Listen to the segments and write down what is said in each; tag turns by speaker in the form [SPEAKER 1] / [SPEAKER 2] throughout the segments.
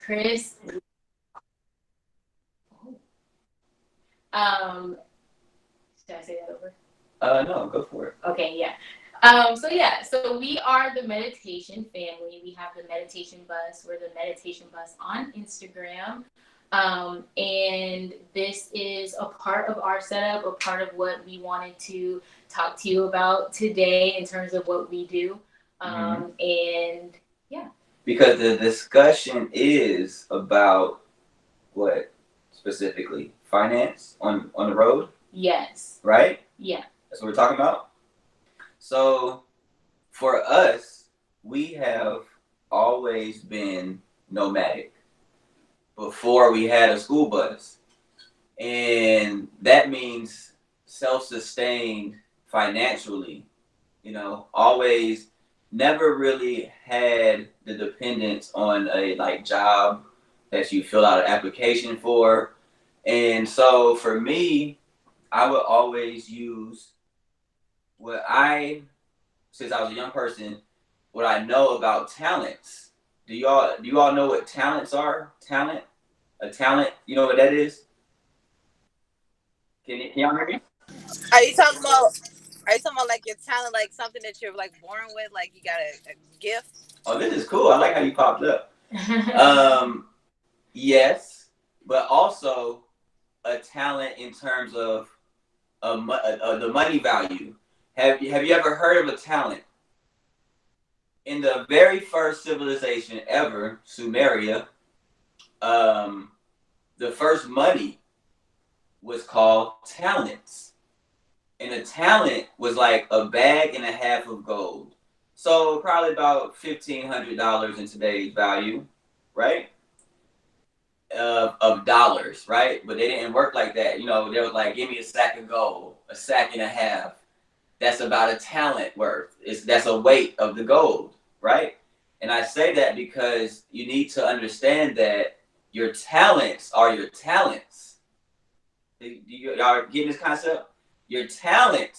[SPEAKER 1] Chris, um, should I say that over?
[SPEAKER 2] No, go for it.
[SPEAKER 1] Okay, yeah. So we are the meditation family. We have the meditation bus. We're the meditation bus on Instagram. And this is a part of our setup, a part of what we wanted to talk to you about today in terms of what we do. And yeah.
[SPEAKER 2] Because the discussion is about what specifically? Finance on the road?
[SPEAKER 1] Yes.
[SPEAKER 2] Right?
[SPEAKER 1] Yeah.
[SPEAKER 2] That's what we're talking about. So for us, we have always been nomadic before we had a school bus. And that means self-sustained financially, always never really had the dependence on a like job that you fill out an application for. And so for me, I would always use what since I was a young person, what I know about talents. Do you all know what talents are? Talent? A talent, you know what that is? Can y'all hear me?
[SPEAKER 3] Are you talking about? Are you talking about like your talent, like something that you're like born with, like you got a gift?
[SPEAKER 2] Oh, this is cool. I like how you popped up. Um, yes, but also a talent in terms of the money value. Have you ever heard of a talent? In the very first civilization ever, Sumeria, um, the first money was called talents. And a talent was like a bag and a half of gold. So probably about $1,500 in today's value, right? Of dollars, right? But they didn't work like that. They was like, give me a sack of gold, a sack and a half. That's about a talent worth. That's a weight of the gold, right? And I say that because you need to understand that your talents are your talents. Y'all getting this concept? Your talent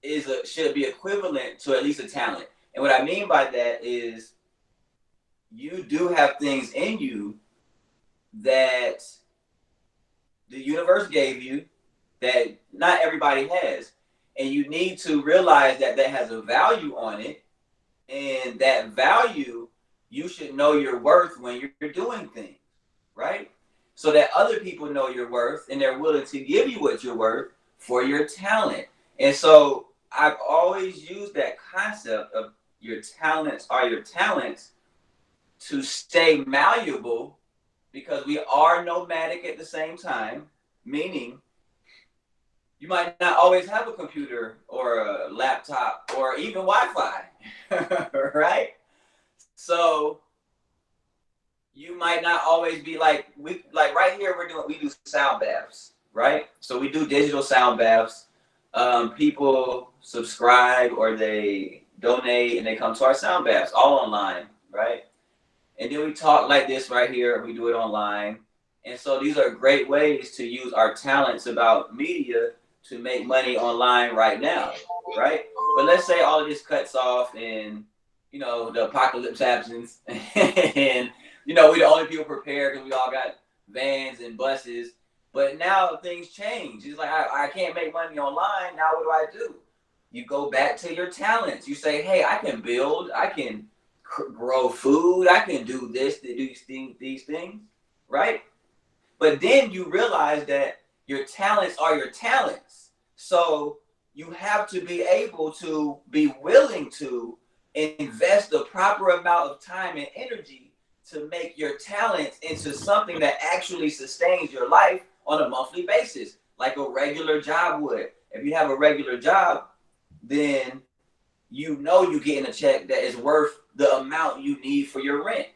[SPEAKER 2] should be equivalent to at least a talent. And what I mean by that is you do have things in you that the universe gave you that not everybody has. And you need to realize that that has a value on it. And that value, you should know your worth when you're doing things, right? So that other people know your worth and they're willing to give you what you're worth for your talent. And so I've always used that concept of your talents are your talents to stay malleable because we are nomadic at the same time, meaning you might not always have a computer or a laptop or even Wi-Fi, right? So you might not always be like right here we do sound baths, right? So we do digital sound baths. People subscribe or they donate and they come to our sound baths all online, right? And then we talk like this right here. We do it online. And so these are great ways to use our talents about media to make money online right now, right? But let's say all of this cuts off and, the apocalypse happens and, we the only people prepared because we all got vans and buses. But now things change. It's like, I can't make money online. Now what do? You go back to your talents. You say, hey, I can build. I can grow food. I can do this, to do these things, right? But then you realize that your talents are your talents. So you have to be able to be willing to invest the proper amount of time and energy to make your talents into something that actually sustains your life on a monthly basis, like a regular job would. If you have a regular job, then you're getting a check that is worth the amount you need for your rent.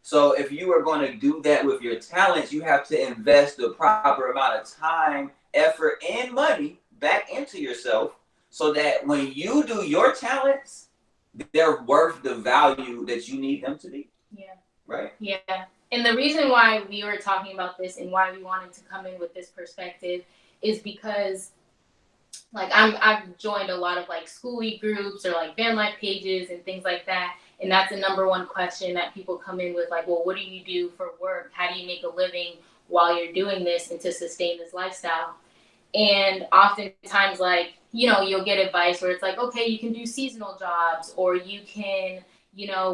[SPEAKER 2] So if you are going to do that with your talents, you have to invest the proper amount of time, effort, and money back into yourself so that when you do your talents, they're worth the value that you need them to be.
[SPEAKER 1] Yeah.
[SPEAKER 2] Right?
[SPEAKER 1] Yeah. And the reason why we were talking about this and why we wanted to come in with this perspective is because I've joined a lot of like schoolie groups or like van life pages and things like that. And that's the number one question that people come in with, like, well, what do you do for work? How do you make a living while you're doing this and to sustain this lifestyle? And oftentimes, like, you'll get advice where it's like, okay, you can do seasonal jobs, or you can,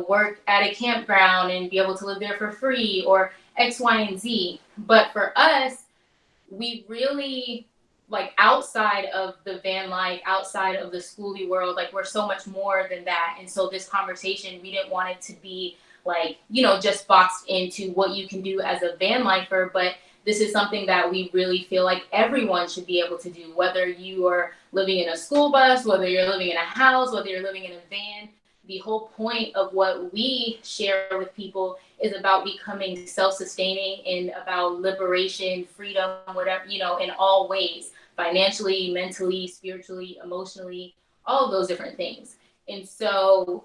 [SPEAKER 1] work at a campground and be able to live there for free, or X, Y, and Z. But for us, we really, like, outside of the van life, outside of the schooly world, like, we're so much more than that. And so this conversation, we didn't want it to be like, just boxed into what you can do as a van lifer, but this is something that we really feel like everyone should be able to do, whether you are living in a school bus, whether you're living in a house, whether you're living in a van. The whole point of what we share with people is about becoming self-sustaining and about liberation, freedom, whatever, in all ways, financially, mentally, spiritually, emotionally, all of those different things. And so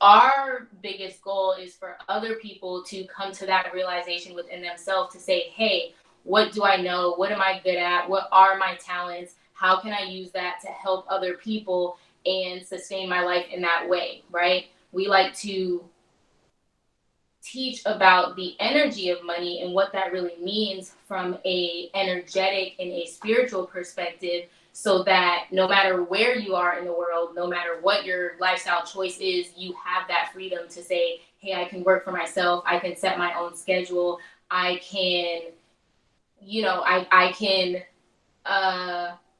[SPEAKER 1] our biggest goal is for other people to come to that realization within themselves, to say, hey, what do I know? What am I good at? What are my talents? How can I use that to help other people and sustain my life in that way, right? We like to teach about the energy of money and what that really means from a energetic and a spiritual perspective, so that no matter where you are in the world, no matter what your lifestyle choice is, you have that freedom to say, hey, I can work for myself. I can set my own schedule. I can, I can,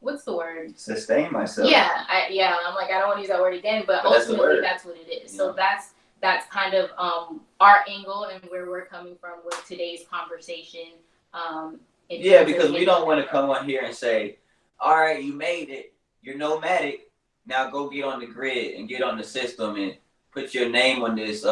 [SPEAKER 1] what's the word?
[SPEAKER 2] Sustain myself.
[SPEAKER 1] Yeah. I'm like, I don't want to use that word again, but ultimately that's what it is. Yeah. So that's kind of our angle and where we're coming from with today's conversation.
[SPEAKER 2] Yeah, because we don't want to come on here and say, all right, you made it, you're nomadic, now go get on the grid and get on the system and put your name on this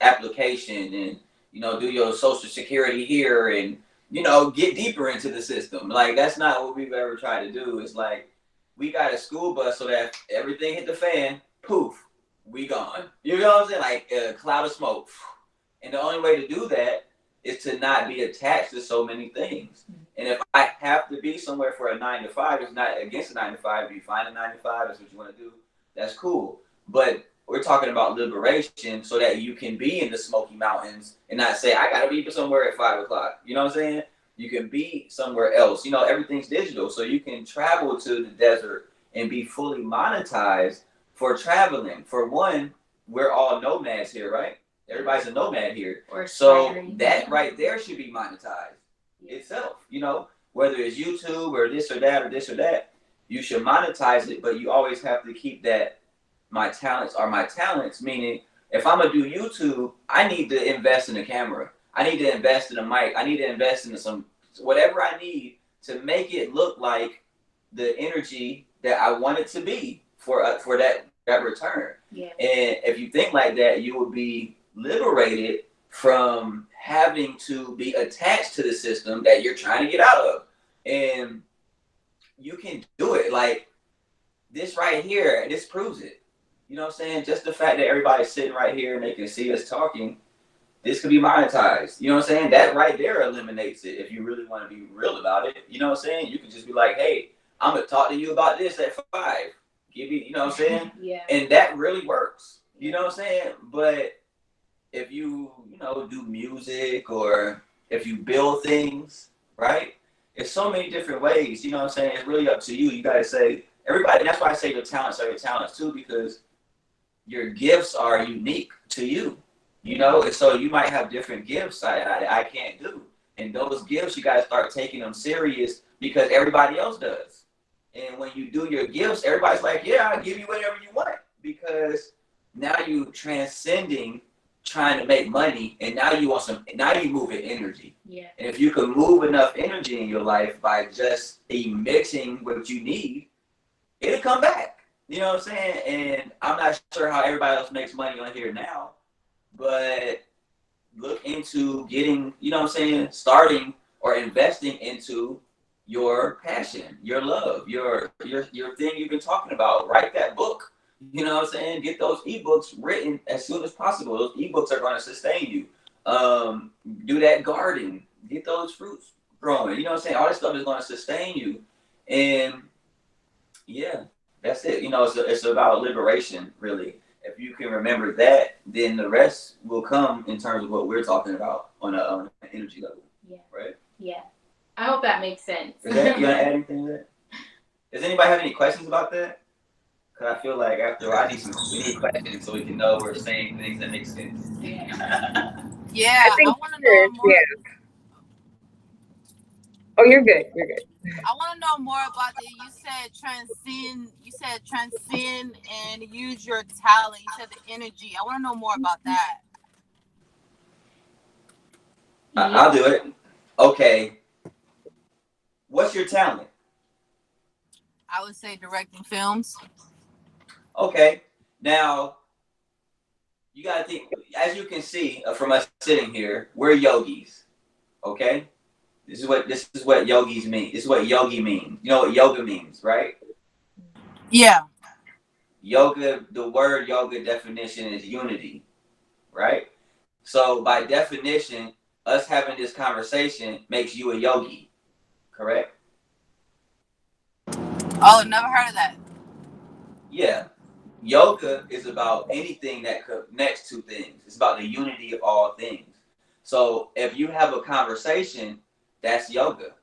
[SPEAKER 2] application and, do your social security here and, get deeper into the system. Like, that's not what we've ever tried to do. It's like, we got a school bus so that everything hit the fan, poof, we gone. You know what I'm saying? Like a cloud of smoke. And the only way to do that is to not be attached to so many things. And if I have to be somewhere for a 9 to 5, it's not against a 9 to 5. If you find a 9 to 5, that's what you want to do, that's cool. But we're talking about liberation so that you can be in the Smoky Mountains and not say, I got to be somewhere at 5 o'clock. You know what I'm saying? You can be somewhere else. Everything's digital. So you can travel to the desert and be fully monetized for traveling. For one, we're all nomads here, right? Everybody's a nomad here. So that right there should be monetized itself. Whether it's YouTube or this or that, you should monetize it, but you always have to keep that my talents are my talents, meaning if I'm going to do YouTube, I need to invest in a camera. I need to invest in a mic. I need to invest in some whatever I need to make it look like the energy that I want it to be for that return. Yeah. And if you think like that, you will be liberated from having to be attached to the system that you're trying to get out of. And you can do it. Like this right here, this proves it. You know what I'm saying? Just the fact that everybody's sitting right here and they can see us talking, this could be monetized. You know what I'm saying? That right there eliminates it if you really want to be real about it. You know what I'm saying? You can just be like, hey, I'm going to talk to you about this at 5. Give me, you know what I'm saying? Yeah. And that really works. You know what I'm saying? But if you do music or if you build things, right? It's so many different ways. You know what I'm saying? It's really up to you. You got to say, everybody, and that's why I say your talents are your talents too, because your gifts are unique to you. And so you might have different gifts I can't do. And those gifts, you got to start taking them serious because everybody else does. And when you do your gifts, everybody's like, yeah, I'll give you whatever you want. Because now you transcending trying to make money, and now you move in energy. Yeah. And if you can move enough energy in your life by just emitting what you need, it'll come back. You know what I'm saying? And I'm not sure how everybody else makes money on here now, but look into getting, starting or investing into your passion, your love, your thing you've been talking about. Write that book. You know what I'm saying? Get those ebooks written as soon as possible. Those ebooks are going to sustain you. Do that garden. Get those fruits growing. You know what I'm saying? All this stuff is going to sustain you. And yeah, that's it. It's about liberation, really. If you can remember that, then the rest will come in terms of what we're talking about on an energy level.
[SPEAKER 1] Yeah.
[SPEAKER 2] Right?
[SPEAKER 1] Yeah. I hope that makes sense.
[SPEAKER 2] You want to add anything to that? Does anybody have any questions about that? Because I feel like after we need questions so we can know we're saying things that make sense.
[SPEAKER 3] Yeah, I want to know more.
[SPEAKER 4] Yeah. Oh, you're good. You're good.
[SPEAKER 3] I want to know more about it. You said transcend. You said transcend and use your talent. You said the energy. I want to know more about that.
[SPEAKER 2] I'll do it. Okay. What's your talent?
[SPEAKER 3] I would say directing films.
[SPEAKER 2] Okay. Now, you got to think, as you can see from us sitting here, we're yogis. Okay? This is what yogis mean. This is what yogi means. You know what yoga means, right?
[SPEAKER 3] Yeah.
[SPEAKER 2] Yoga, the word yoga definition is unity, right? So by definition, us having this conversation makes you a yogi, correct?
[SPEAKER 3] Oh, never heard of that.
[SPEAKER 2] Yeah. Yoga is about anything that connects to things. It's about the unity of all things. So if you have a conversation, that's yoga.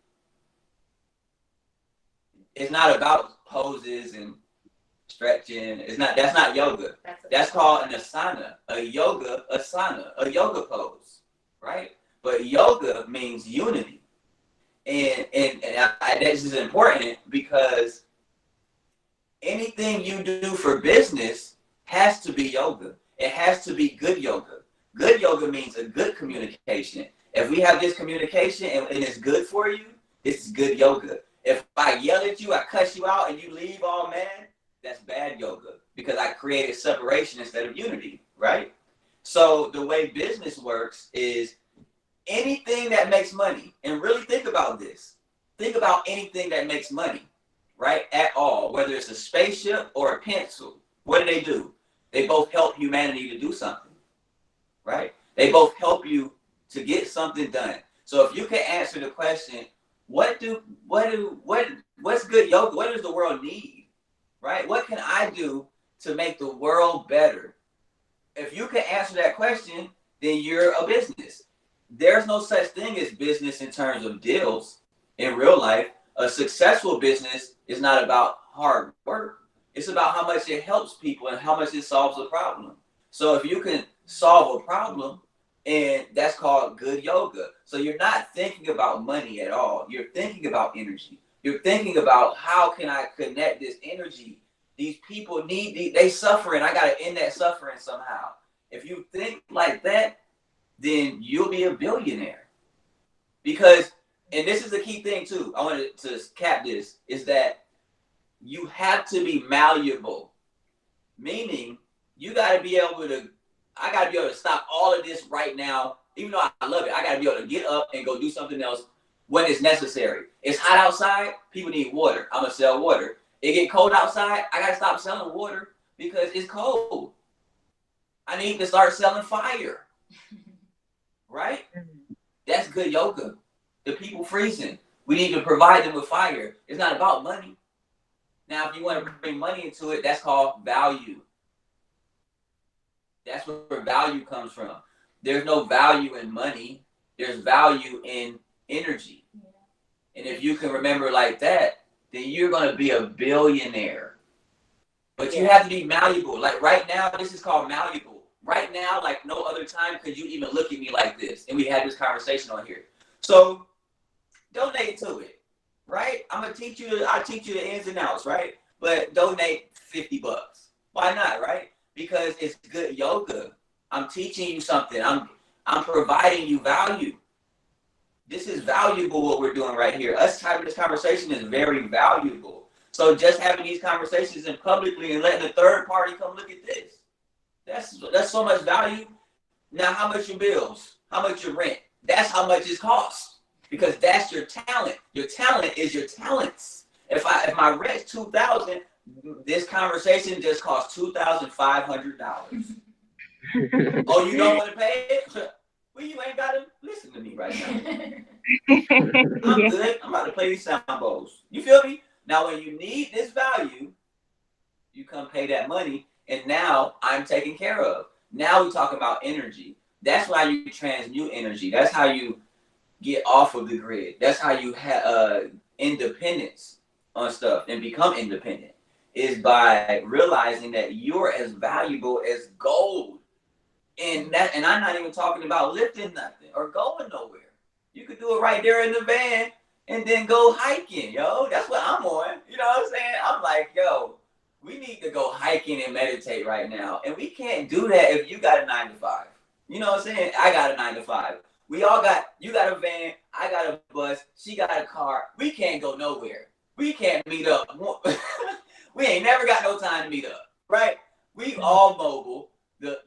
[SPEAKER 2] It's not about poses and stretching. That's not yoga. That's called an asana. A yoga pose, right? But yoga means unity. And this is important because anything you do for business has to be yoga. It has to be good yoga. Good yoga means a good communication. If we have this communication and it's good for you, this is good yoga. If I yell at you, I cuss you out, and you leave all mad, that's bad yoga because I created separation instead of unity, right? So the way business works is anything that makes money, and really think about this. Think about anything that makes money, right? At all, whether it's a spaceship or a pencil. What do? They both help humanity to do something, right? They both help you to get something done. So if you can answer the question, what's good yoga? What does the world need, right? What can I do to make the world better? If you can answer that question, then you're a business. There's no such thing as business in terms of deals in real life. A successful business is not about hard work. It's about how much it helps people and how much it solves a problem. So if you can solve a problem, and that's called good yoga. So you're not thinking about money at all. You're thinking about energy. You're thinking about how can I connect this energy. These people they suffering. I got to end that suffering somehow. If you think like that, then you'll be a billionaire. Because, and this is the key thing too, I wanted to cap this, is that you have to be malleable. Meaning, I got to be able to stop all of this right now. Even though I love it, I got to be able to get up and go do something else when it's necessary. It's hot outside, people need water. I'm going to sell water. It get cold outside, I got to stop selling water because it's cold. I need to start selling fire. Right? That's good yoga. The people freezing. We need to provide them with fire. It's not about money. Now, if you want to bring money into it, that's called value. That's where value comes from. There's no value in money. There's value in energy. And if you can remember like that, then you're going to be a billionaire. But you have to be malleable. Like right now, this is called malleable. Right now, like no other time could you even look at me like this. And we had this conversation on here. So donate to it, right? I'll teach you the ins and outs, right? But donate $50. Why not, right? Because it's good yoga. I'm teaching you something. I'm providing you value. This is valuable what we're doing right here. Us having this conversation is very valuable. So just having these conversations in publicly and letting the third party come look at this. That's so much value. Now, how much your bills? How much your rent? That's how much it costs. Because that's your talent. Your talent is your talents. If my rent's $2,000, this conversation just costs $2,500. Oh, you don't want to pay it? Well, you ain't got to listen to me right now. I'm good. I'm about to play these sound bowls. You feel me? Now, when you need this value, you come pay that money. and now I'm taken care of. Now we talk about energy. That's why you transmute energy. That's how you get off of the grid. That's how you have independence on stuff and become independent, is by realizing that you're as valuable as gold. And I'm not even talking about lifting nothing or going nowhere. You could do it right there in the van and then go hiking, yo. That's what I'm on. You know what I'm saying? I'm like, yo, we need to go hiking and meditate right now. And we can't do that if you got a 9 to 5. You know what I'm saying? I got a 9 to 5. We all got, you got a van, I got a bus, she got a car. We can't go nowhere. We can't meet up. We ain't never got no time to meet up, right? We all mobile. The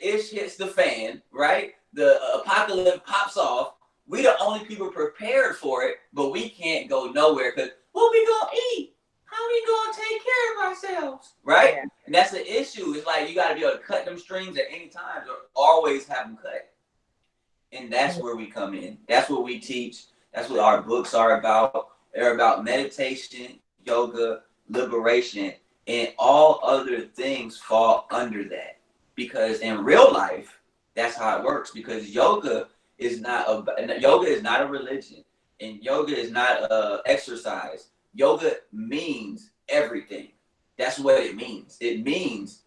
[SPEAKER 2] ish hits the fan, right? The apocalypse pops off. We the only people prepared for it, but we can't go nowhere because what we gonna eat? How we gonna take care of ourselves, right? Yeah. And that's the issue. It's like you gotta be able to cut them strings at any time or always have them cut. And that's where we come in. That's what we teach. That's what our books are about. They're about meditation, yoga, liberation, and all other things fall under that. Because in real life, that's how it works. Because yoga is not a religion, and yoga is not a exercise. Yoga means everything. That's what it means. It means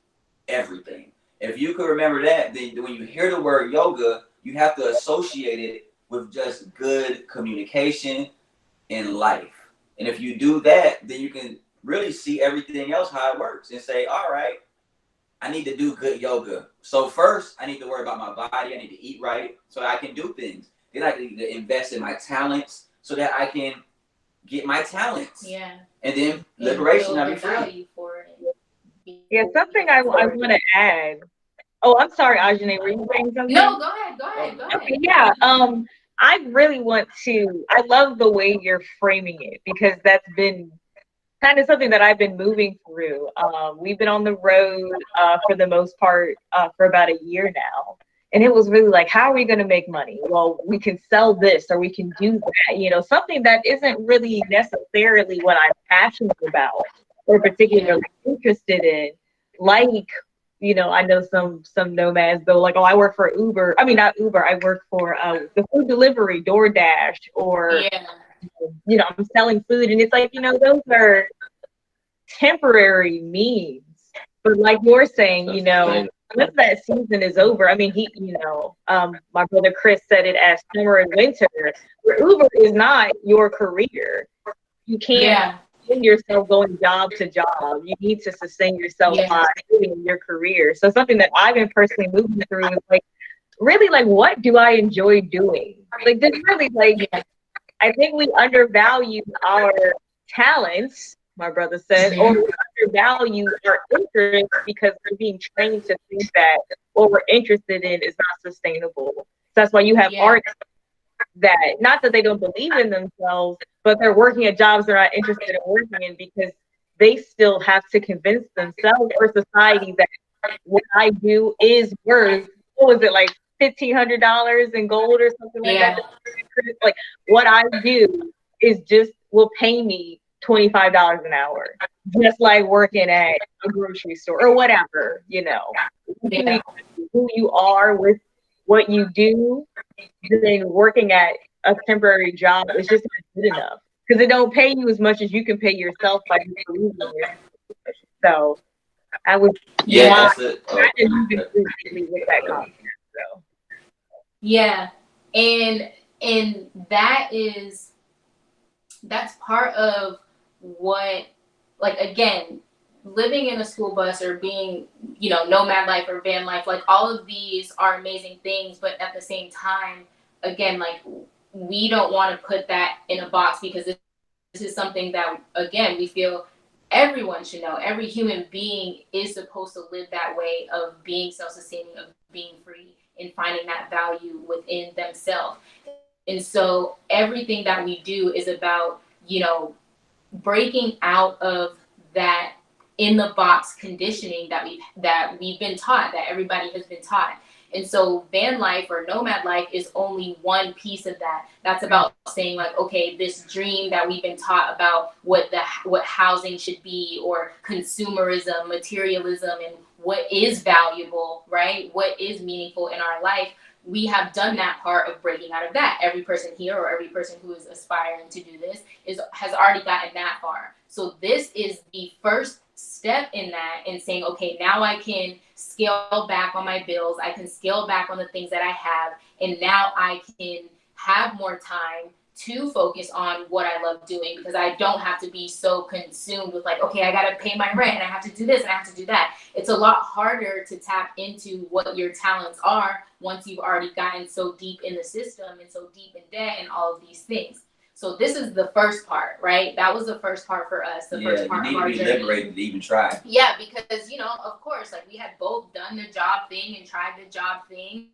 [SPEAKER 2] everything. If you could remember that, then when you hear the word yoga, you have to associate it with just good communication in life. And if you do that, then you can really see everything else how it works and say, all right, I need to do good yoga. So first, I need to worry about my body. I need to eat right so that I can do things. Then I need to invest in my talents so that I can get my talents.
[SPEAKER 1] Yeah.
[SPEAKER 2] And then liberation, I'll be free.
[SPEAKER 4] Yeah, something I want to add. Oh, I'm sorry, Ajane, were you saying something?
[SPEAKER 1] No, go ahead.
[SPEAKER 4] Okay, yeah. I really want to. I love the way you're framing it because that's been kind of something that I've been moving through. We've been on the road for the most part for about a year now. And it was really like, how are we going to make money? Well, we can sell this or we can do that, something that isn't really necessarily what I'm passionate about or particularly interested in. Like, I know some nomads, though, like, oh, I work for Uber. I mean, not Uber. I work for the food delivery, DoorDash, or I'm selling food, and it's like, those are temporary means. But like you're saying, once that season is over, I mean, my brother Chris said it as summer and winter. Uber is not your career. You can't sustain yourself going job to job. You need to sustain yourself by doing your career. So something that I've been personally moving through is like, really, like, what do I enjoy doing? Like, this really, like, I think we undervalue our talents, my brother said, or we undervalue our interests because we're being trained to think that what we're interested in is not sustainable. So that's why you have artists that, not that they don't believe in themselves, but they're working at jobs they're not interested in working in because they still have to convince themselves or society that what I do is worth, what was it, like $1,500 in gold or something like that? Like, what I do is just will pay me $25 an hour, just like working at a grocery store or whatever, who you are with what you do, then working at a temporary job is just not good enough because it don't pay you as much as you can pay yourself by believing in yourself. So I was with that concept. So
[SPEAKER 1] and that's part of what, like, again, living in a school bus or being, nomad life or van life, like, all of these are amazing things, but at the same time, again, like, we don't want to put that in a box because this is something that, again, we feel everyone should know. Every human being is supposed to live that way of being self-sustaining, of being free, and finding that value within themselves. And so everything that we do is about, breaking out of that in the box conditioning that we've been taught, that everybody has been taught. And so van life or nomad life is only one piece of that. That's about saying like, okay, this dream that we've been taught about what housing should be, or consumerism, materialism, and what is valuable, right? What is meaningful in our life. We have done that part of breaking out of that. Every person here, or every person who is aspiring to do this, has already gotten that far. So this is the first step in that, and saying, okay, now I can scale back on my bills. I can scale back on the things that I have. And now I can have more time to focus on what I love doing, because I don't have to be so consumed with like, okay, I got to pay my rent and I have to do this and I have to do that. It's a lot harder to tap into what your talents are once you've already gotten so deep in the system and so deep in debt and all of these things. So this is the first part, right? That was the first part for us. The first part
[SPEAKER 2] you
[SPEAKER 1] of our
[SPEAKER 2] need to be
[SPEAKER 1] journey.
[SPEAKER 2] liberated to even try.
[SPEAKER 1] Yeah, because, of course, like we had both done the job thing and tried the job thing.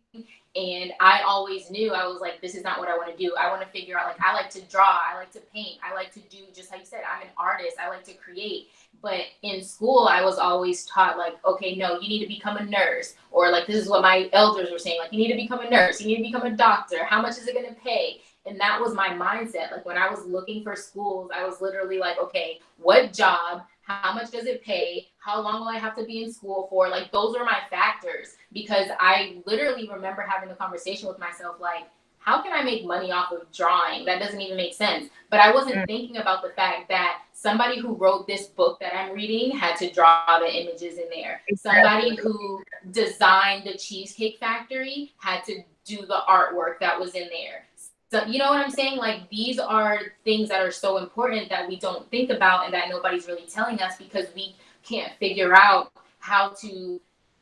[SPEAKER 1] And I always knew, I was like, this is not what I want to do. I want to figure out, like, I like to draw. I like to paint. I like to do, just like you said, I'm an artist. I like to create. But in school, I was always taught, like, okay, no, you need to become a nurse. Or, like, this is what my elders were saying. Like, you need to become a nurse. You need to become a doctor. How much is it going to pay? And that was my mindset. Like, when I was looking for schools, I was literally like, okay, what job? How much does it pay? How long will I have to be in school for? Like, those are my factors, because I literally remember having a conversation with myself, like, how can I make money off of drawing? That doesn't even make sense. But I wasn't thinking about the fact that somebody who wrote this book that I'm reading had to draw the images in there. Somebody who designed the Cheesecake Factory had to do the artwork that was in there. So, you know what I'm saying? Like, these are things that are so important that we don't think about, and that nobody's really telling us, because we can't figure out how to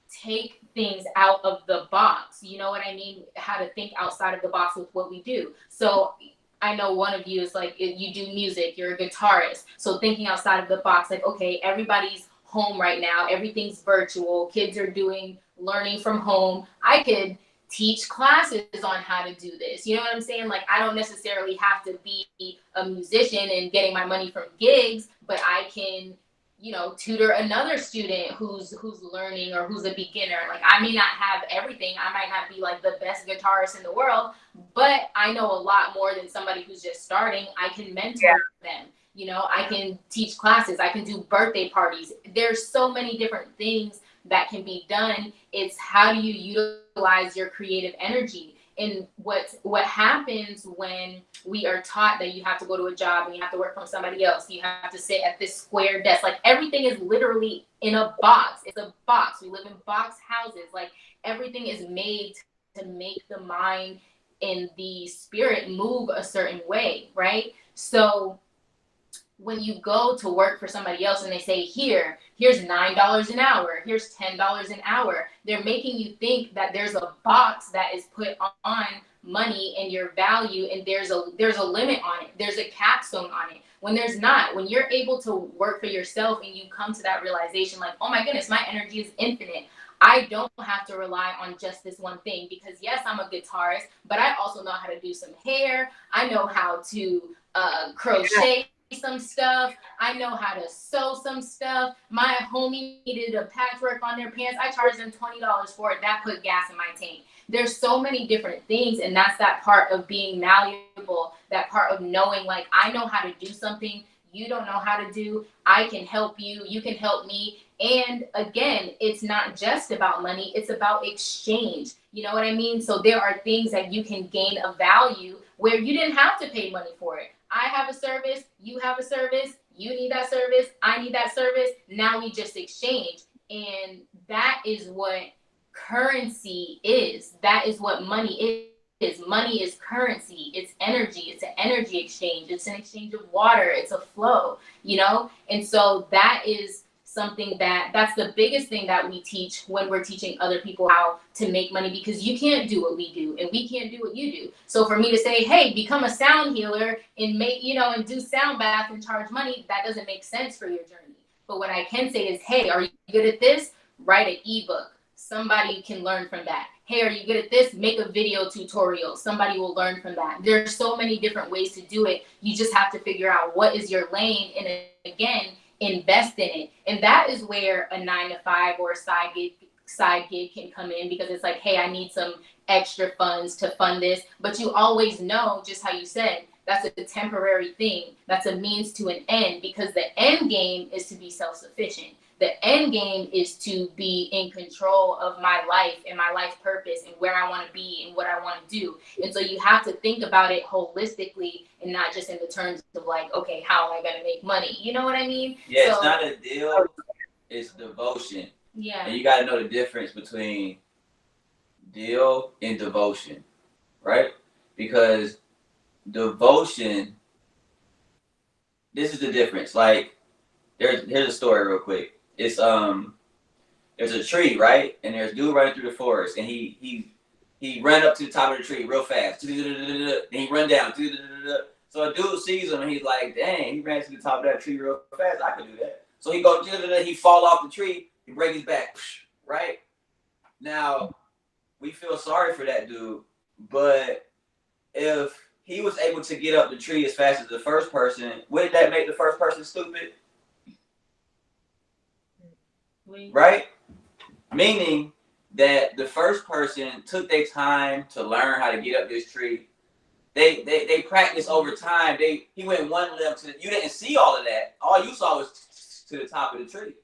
[SPEAKER 1] take things out of the box. You know what I mean? How to think outside of the box with what we do. So I know one of you is like, you do music, you're a guitarist. So thinking outside of the box, like, okay, everybody's home right now. Everything's virtual. Kids are doing learning from home. I could teach classes on how to do this. You know what I'm saying? Like, I don't necessarily have to be a musician and getting my money from gigs, but I can, tutor another student who's learning, or who's a beginner. Like, I may not have everything. I might not be like the best guitarist in the world, but I know a lot more than somebody who's just starting. I can mentor them. I can teach classes. I can do birthday parties. There's so many different things that can be done. It's how do you utilize your creative energy? And what happens when we are taught that you have to go to a job and you have to work from somebody else, you have to sit at this square desk, like everything is literally in a box. It's a box. We live in box houses. Like, everything is made to make the mind and the spirit move a certain way, right? So when you go to work for somebody else and they say, here's $9 an hour, here's $10 an hour, they're making you think that there's a box that is put on money and your value, and there's a limit on it. There's a capstone on it. When there's not, when you're able to work for yourself and you come to that realization, like, oh my goodness, my energy is infinite. I don't have to rely on just this one thing, because yes, I'm a guitarist, but I also know how to do some hair. I know how to crochet some stuff. I know how to sew some stuff. My homie needed a patchwork on their pants. I charged them $20 for it. That put gas in my tank. There's so many different things, and that's that part of being malleable, that part of knowing, like, I know how to do something you don't know how to do. I can help you. You can help me. And again, it's not just about money. It's about exchange. You know what I mean? So there are things that you can gain a value where you didn't have to pay money for it. I have a service, you have a service, you need that service, I need that service. Now we just exchange. And that is what currency is. That is what money is. Money is currency. It's energy. It's an energy exchange. It's an exchange of water. It's a flow, And so that is something that's the biggest thing that we teach when we're teaching other people how to make money, because you can't do what we do and we can't do what you do. So for me to say, hey, become a sound healer and and do sound baths and charge money, that doesn't make sense for your journey. But what I can say is, hey, are you good at this? Write an ebook. Somebody can learn from that. Hey, are you good at this? Make a video tutorial. Somebody will learn from that. There's so many different ways to do it. You just have to figure out what is your lane, and again, invest in it. And that is where a 9-to-5 or a side gig side gig can come in because it's like, hey, I need some extra funds to fund this. But you always know, just how you said, that's a temporary thing. That's a means to an end, because the end game is to be self-sufficient. The end game is to be in control of my life and my life purpose and where I want to be and what I want to do. And so you have to think about it holistically and not just in the terms of like, okay, how am I going to make money? You know what I mean?
[SPEAKER 2] Yeah,
[SPEAKER 1] so,
[SPEAKER 2] it's not a deal. It's devotion.
[SPEAKER 1] Yeah.
[SPEAKER 2] And you got to know the difference between deal and devotion, right? Because devotion, this is the difference. Like, here's a story real quick. It's there's a tree, right? And there's a dude running through the forest, and he ran up to the top of the tree real fast. Then he run down. So a dude sees him, and he's like, dang, he ran to the top of that tree real fast. I could do that. So he goes, he fall off the tree, he break his back, right? Now, we feel sorry for that dude, but if he was able to get up the tree as fast as the first person, wouldn't that make the first person stupid? Right? Meaning that the first person took their time to learn how to get up this tree. They practiced over time. He went one limb to you didn't see all of that. All you saw was to the top of the tree.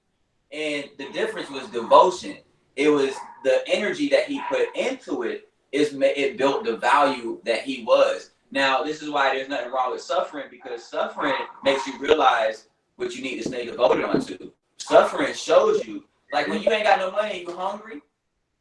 [SPEAKER 2] And the difference was devotion. It was the energy that he put into it. It built the value that he was. Now, this is why there's nothing wrong with suffering, because suffering makes you realize what you need to stay devoted onto. Suffering shows you, like when you ain't got no money and you're hungry,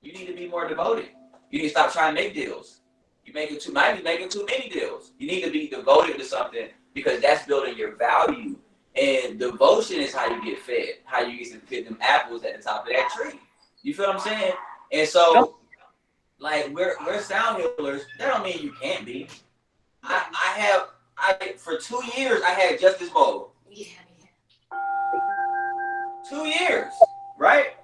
[SPEAKER 2] you need to be more devoted. You need to stop trying to make deals. You might be making too many deals. You need to be devoted to something, because that's building your value. And devotion is how you get fed, how you get to fit them apples at the top of that tree. You feel what I'm saying? And so, like, we're sound healers. That don't mean you can't be. For 2 years, I had just this bowl. Yeah. 2 years, right?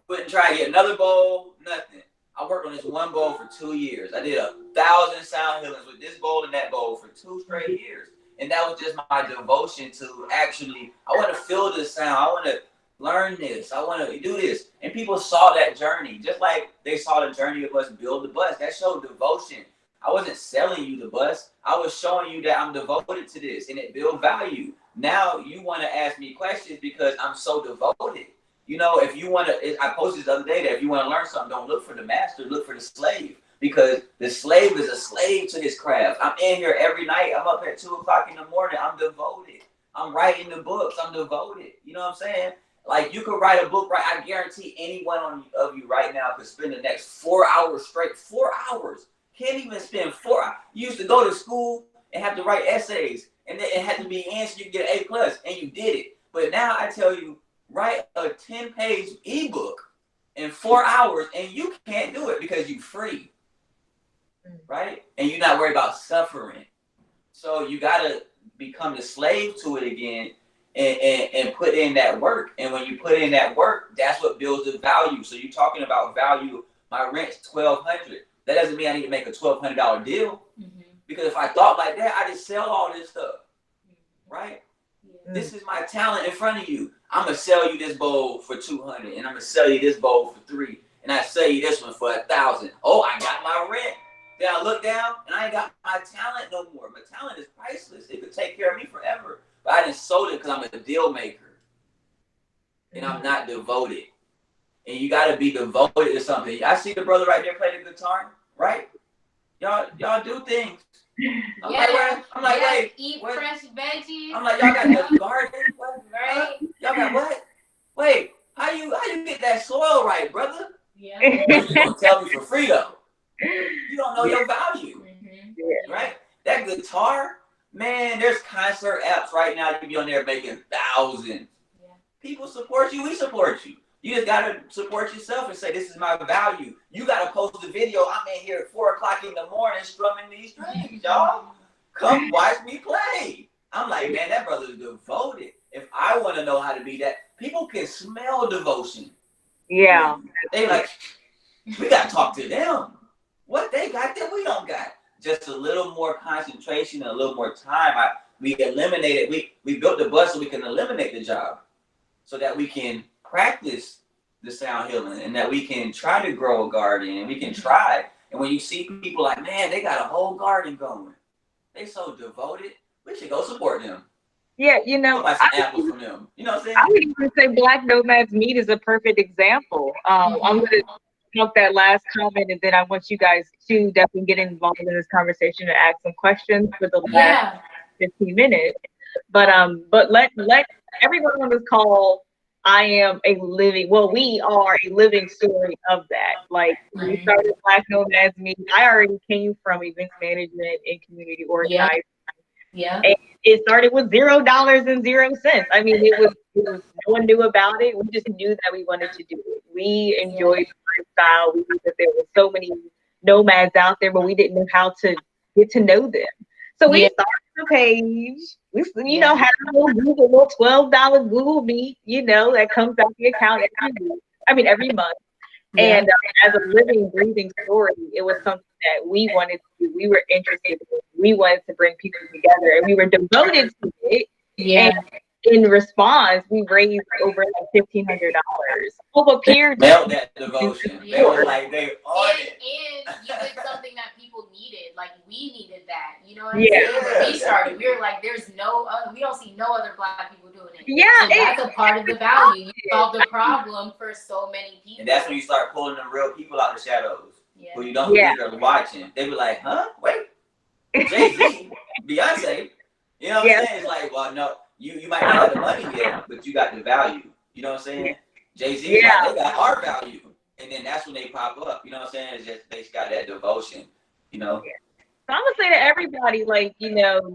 [SPEAKER 2] Wouldn't try to get another bowl, nothing. I worked on this one bowl for 2 years. I did 1,000 sound healings with this bowl and that bowl for 2 straight years. And that was just my devotion to actually, I want to feel this sound. I want to learn this. I want to do this. And people saw that journey, just like they saw the journey of us build the bus. That showed devotion. I wasn't selling you the bus. I was showing you that I'm devoted to this, and it built value. Now you want to ask me questions because I'm so devoted. You know, if you want to, I posted the other day that if you want to learn something, don't look for the master, look for the slave. Because the slave is a slave to his craft. I'm in here every night. I'm up at 2 o'clock in the morning. I'm devoted. I'm writing the books. I'm devoted. You know what I'm saying? Like, you could write a book, right? I guarantee any one of you right now could spend the next 4 hours straight. 4 hours. Can't even spend 4 hours. You used to go to school and have to write essays, and then it had to be answered. You get an A+, and you did it. But now I tell you, write a 10-page ebook in 4 hours, and you can't do it because you're free. Right? And you're not worried about suffering. So you got to become the slave to it again and put in that work. And when you put in that work, that's what builds the value. So you're talking about value. My rent's $1,200. That doesn't mean I need to make a $1,200 deal. Mm-hmm. Because if I thought like that, I just sell all this stuff. Right? Yeah. This is my talent in front of you. I'm going to sell you this bowl for $200, and I'm going to sell you this bowl for $300, and I sell you this one for $1,000. Oh, I got my rent. Then I look down, and I ain't got my talent no more. My talent is priceless. It could take care of me forever. But I didn't sold it because I'm a deal maker. And I'm not devoted. And you got to be devoted to something. I see the brother right there play the guitar, right? Y'all do things. I'm like, wait.
[SPEAKER 1] Eat fresh veggies.
[SPEAKER 2] I'm like, y'all got the garden? Right? Y'all got what? Wait, how you get that soil right, brother? Yeah. You gonna tell me for free, though. You don't know your value, right? That guitar, man, there's concert apps right now. You can be on there making thousands. Yeah. People support you. We support you. You just got to support yourself and say, this is my value. You got to post a video. I'm in here at 4 o'clock in the morning strumming these strings, y'all. Come watch me play. I'm like, man, that brother's devoted. If I want to know how to be that, people can smell devotion.
[SPEAKER 4] Yeah.
[SPEAKER 2] They like, we got to talk to them. What they got that we don't got. Just a little more concentration and a little more time. We eliminated, we built the bus so we can eliminate the job so that we can practice the sound healing, and that we can try to grow a garden, and we can try. And when you see people like, man, they got a whole garden going, they so devoted, we should go support them.
[SPEAKER 4] Yeah, you know,
[SPEAKER 2] buy some apples from them. You know what I'm saying?
[SPEAKER 4] I would even say Black Nomads Meet is a perfect example. I'm going to talk that last comment, and then I want you guys to definitely get involved in this conversation and ask some questions for the last 15 minutes. But let everyone on this call, we are a living story of that. Like, we started Black Nomads Meet. I already came from events management and community organizing.
[SPEAKER 1] Yeah.
[SPEAKER 4] And it started with $0.00. I mean, it was no one knew about it. We just knew that we wanted to do it. We enjoyed the lifestyle. We knew that there were so many nomads out there, but we didn't know how to get to know them. So we started a page. We, had a little $12 Google Meet, that comes out the account every month. Yeah. And as a living, breathing story, it was something that we wanted to do. We were interested in. We wanted to bring people together, and we were devoted to it.
[SPEAKER 1] Yeah.
[SPEAKER 4] And in response, we raised over $1,500. Over peers,
[SPEAKER 2] melt that devotion. They were like, they on it.
[SPEAKER 1] And you did something that people needed. Like, we needed that. You know what I'm saying? When we started, we were like, we don't see no other Black people doing it.
[SPEAKER 4] Yeah.
[SPEAKER 1] So that's a part of the value. You solved the problem for so many people.
[SPEAKER 2] And that's when you start pulling the real people out the shadows.
[SPEAKER 1] Yeah.
[SPEAKER 2] Who you don't think are watching. They be like, huh? Wait. Jay-Z, Beyonce. You know what I'm saying? It's like, well, no, you might not have the money yet, but you got the value. You know what I'm saying? Jay-Z, they got our value. And then that's when they pop up. You know what I'm saying? It's just, they just got that devotion, So
[SPEAKER 4] I'm going to say to everybody,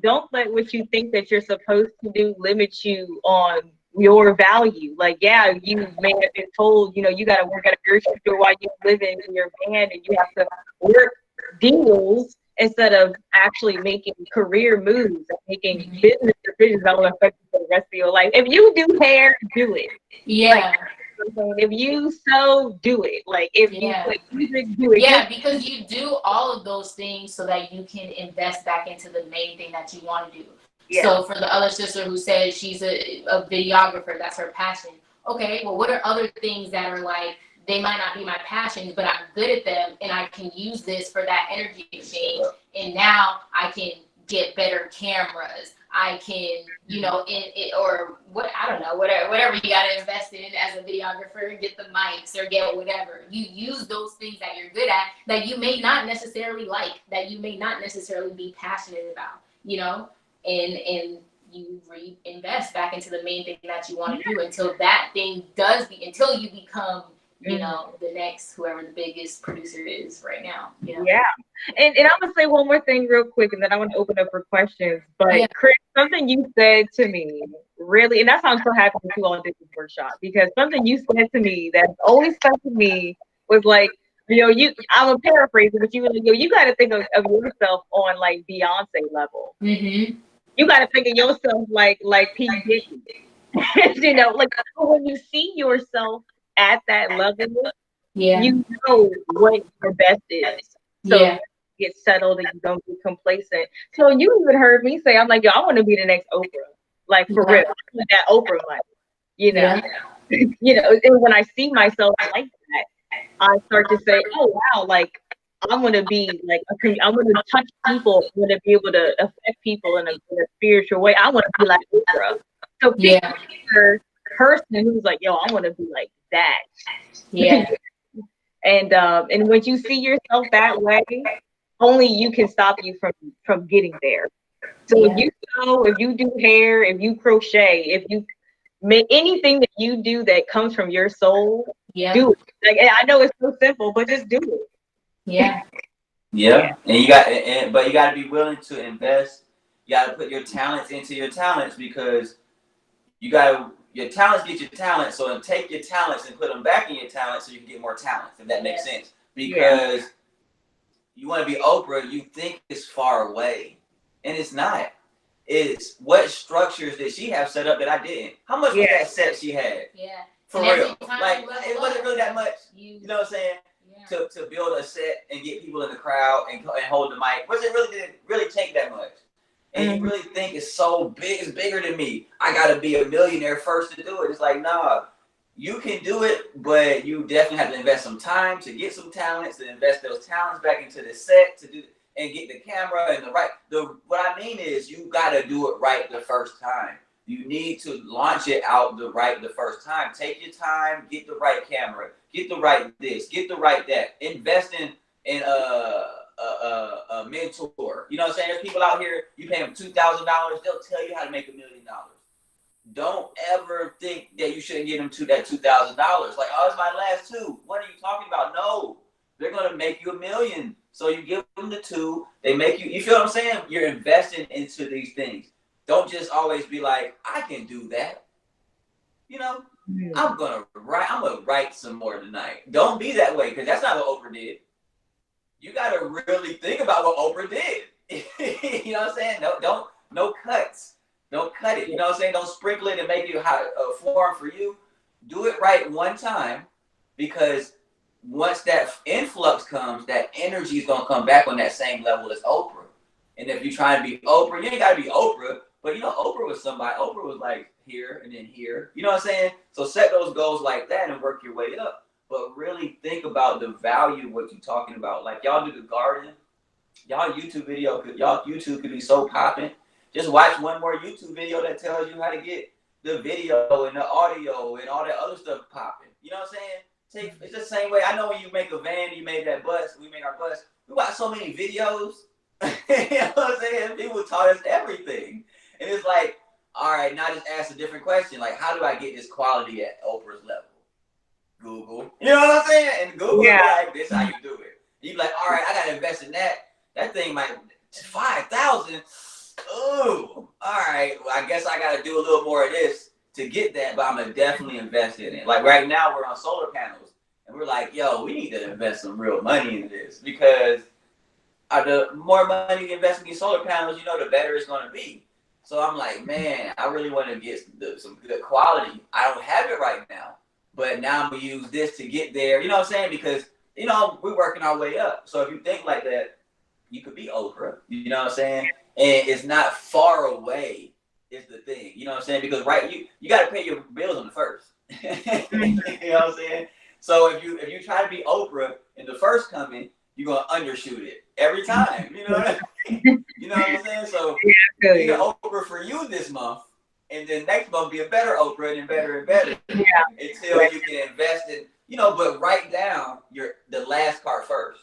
[SPEAKER 4] don't let what you think that you're supposed to do limit you on your value. Like, you may have been told, you got to work at a grocery store while you're living in your van, and you have to work deals instead of actually making career moves and making business decisions that will affect you for the rest of your life. If you do hair, do it.
[SPEAKER 1] Yeah.
[SPEAKER 4] If you sew, do it. Like, if you play music, do it.
[SPEAKER 1] Yeah, because you do all of those things so that you can invest back into the main thing that you want to do. Yeah. So for the other sister who said she's a videographer, that's her passion. Okay, well, what are other things that are like, they might not be my passions, but I'm good at them, and I can use this for that energy exchange. And now I can get better cameras. I can, or what, I don't know, whatever you got to invest in as a videographer, get the mics or get whatever. You use those things that you're good at that you may not necessarily like, that you may not necessarily be passionate about, and you reinvest back into the main thing that you want to do until that thing until you become, the next, whoever the biggest producer is right now.
[SPEAKER 4] Yeah. And I'm going to say one more thing real quick, and then I want to open up for questions. But Chris, something you said to me really, and that's why I'm so happy that you all did this workshop, because something you said to me that always stuck to me was like, I'm a paraphrasing, but you were like, you got to think of yourself on like Beyonce level.
[SPEAKER 1] Mm-hmm.
[SPEAKER 4] You got to think of yourself like P. Diddy. Like when you see yourself at that level, you know what your best is. So you get settled and you don't get complacent. So you even heard me say, I'm like, I want to be the next Oprah. Like, for real. That Oprah money. And when I see myself like that, I start to say, oh wow, like I'm gonna be like I'm gonna touch people, I'm gonna be able to affect people in a spiritual way. I want to be like Oprah. So picture a person who's like, I want to be like that.
[SPEAKER 1] Yeah.
[SPEAKER 4] And when you see yourself that way, only you can stop you from getting there. So if you sew, if you do hair, if you crochet, if you make anything that you do that comes from your soul, do it. Like, I know it's so simple, but just do it.
[SPEAKER 1] Yeah.
[SPEAKER 2] Yeah. And but you got to be willing to invest. You got to put your talents into your talents, because your talents get your talents. So take your talents and put them back in your talents so you can get more talents, if that makes sense. Because you want to be Oprah, you think it's far away. And it's not. It's what structures did she have set up that I didn't? How much was that set she had?
[SPEAKER 1] Yeah.
[SPEAKER 2] For real. Like, it wasn't really that much. You know what I'm saying? Yeah. To build a set and get people in the crowd and hold the mic. Didn't really take that much. And you really think it's so big, it's bigger than me. I gotta be a millionaire first to do it. It's like, nah. you can do it, but you definitely have to invest some time to get some talents, to invest those talents back into the set to do and get the camera and what I mean is you gotta do it right the first time. You need to launch it out the first time. Take your time, get the right camera, get the right this, get the right that. Invest in a mentor. You know what I'm saying? There's people out here, you pay them $2,000, they'll tell you how to make $1 million. Don't ever think that you shouldn't get them to that $2,000. Like, oh, it's my last two. What are you talking about? No, they're gonna make you $1 million. So you give them the two, they make you. You feel what I'm saying? You're investing into these things. Don't just always be like, I can do that. You know, I'm gonna write some more tonight. Don't be that way because that's not what Oprah did. You gotta really think about what Oprah did. You know what I'm saying? No cuts. Don't cut it. You know what I'm saying? Don't sprinkle it and make it a form for you. Do it right one time because once that influx comes, that energy is going to come back on that same level as Oprah. And if you try to be Oprah, you ain't got to be Oprah. But, you know, Oprah was somebody. Oprah was like here and then here. You know what I'm saying? So set those goals like that and work your way up. But really think about the value of what you're talking about. Like y'all do the garden. Y'all YouTube could be so popping. Just watch one more YouTube video that tells you how to get the video and the audio and all that other stuff popping. You know what I'm saying? It's the same way. I know when you make a van, you made that bus, we made our bus. We watch so many videos. You know what I'm saying? People taught us everything. And it's like, all right, now just ask a different question. Like, how do I get this quality at Oprah's level? Google. You know what I'm saying? And Google like, this is how you do it. You be like, all right, I got to invest in that. That thing might, 5,000. Oh, all right. Well, I guess I got to do a little more of this to get that, but I'm going to definitely invest in it. Like right now, we're on solar panels, and we're like, yo, we need to invest some real money into this because the more money you invest in these solar panels, you know, the better it's going to be. So I'm like, man, I really want to get some good quality. I don't have it right now, but now I'm going to use this to get there. You know what I'm saying? Because, you know, we're working our way up. So if you think like that, you could be Oprah. You know what I'm saying? And it's not far away is the thing. You know what I'm saying? Because you got to pay your bills on the first. You know what I'm saying? So if you try to be Oprah in the first coming, you're going to undershoot it every time. You know what I mean? You know what I'm saying? So be an Oprah for you this month. And then next month be a better Oprah and better until you can invest in, you know, but write down the last part first.